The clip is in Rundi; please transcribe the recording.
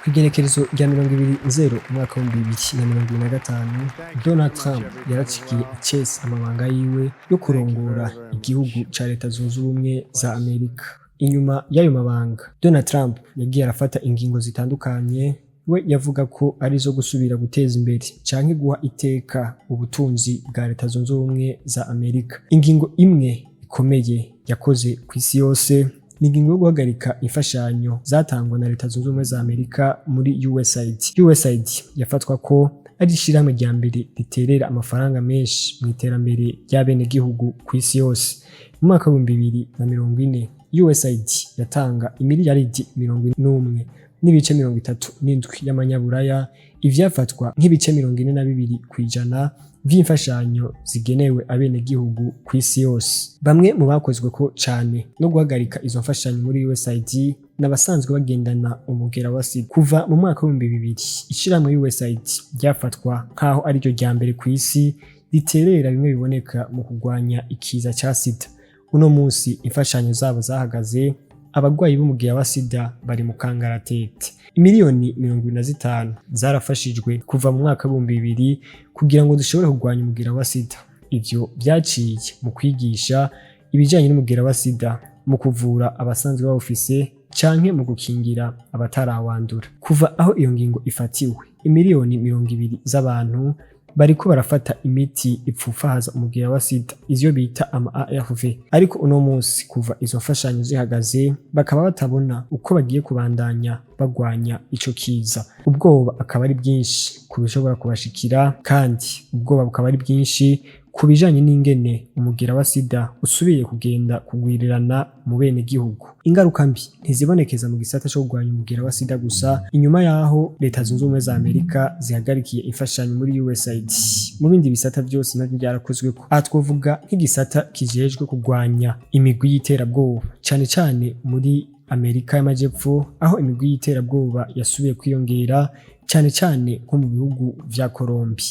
Kw'igenekerezo rya 20 umwaka wa 2025, Donald Trump yaracikiye icese amabanga yiwe yo kurongora igihugu ca Leta Zunze Ubumwe za Amerika. Inyuma y'ayo mabanga, Donald Trump yagiye arafata ingingo zitandukanye we yavuga ko ari zo gusubira guteza imbere canke guha iteka ubutunzi bwa Leta Zunze Ubumwe za Amerika. Ingingo imwe ikomeye yakoze kw'isi yose ni ingingo yo guhagarika imfashanyo zatangwa na Leta Zunze Ubumwe za Amerika muri usaid. Usaid yafatwa ko ari ishirahamwe rya mbere riterera amafaranga menshi mu iterambere ry'abenegihugu kw'isi yose. Mu mwaka wa 2040, usaid yatanga imiliyaridi 41.37 y'amanyaburaya, ivyafatwa nk'ibice 42% vy'imfashanyo zigenewe abenegihugu kw'isi yose. Bamwe mu bakozwe ko cane no guhagarika izo mfashanyo muri usaid n'abasanzwe bagendana umugera wa sida. Kuva mu mwaka wa 2000, ishirahamwe usaid ryafatwa nk'aho ari ryo rya mbere kw'isi riterera bimwe biboneka mu kurwanya ikiza ca sida. Uno munsi imfashanyo zabo zahagaze, abagwayi b'umugera wa sida bari mu kangaratete. Imiliyoni 25 zarafashijwe kuva mu mwaka wa 2000 kugira ngo dushobore kurwanya umugera wa sida. Ivyo vyaciye mu kwigisha ibijanye n'umugera wa sida, mu kuvura abasanzwe bawufise canke mu gukingira abatarawandura. Kuva aho iyo ngingo ifatiwe, imiliyoni 20 z'abantu bariko barafata imiti ipfufahaza umugera wa sida, ivyo bita ARV. Ariko uno munsi kuva izo mfashanyo zihagaze, bakaba batabona uko bagiye kubandanya bagwanya ico kiza. Ubwoba akaba ari bwinshi ku bishobora kubashikira, kandi ubwoba bukaba ari bwinshi ku bijanye n'ingene umugera wa sida usubiye kugenda kugwirirana mu bene gihugu. Ingaruka mbi ntizibonekeza mu gisata co kurwanya umugera wa sida gusa. Inyuma yaho Leta Zunze Ubumwe za Amerika zihagarikiye imfashanyo muri usaid, mu bindi bisata vyose navyo byarakozweko. Aha twovuga nk'igisata kijejwe kurwanya imigwi y'iterabwoba, cane cane muri Amerika y'Amajepfo, aho imigwi y'iterabwoba yasubiye kwiyongera cane cane nko mu bihugu vya Colombia.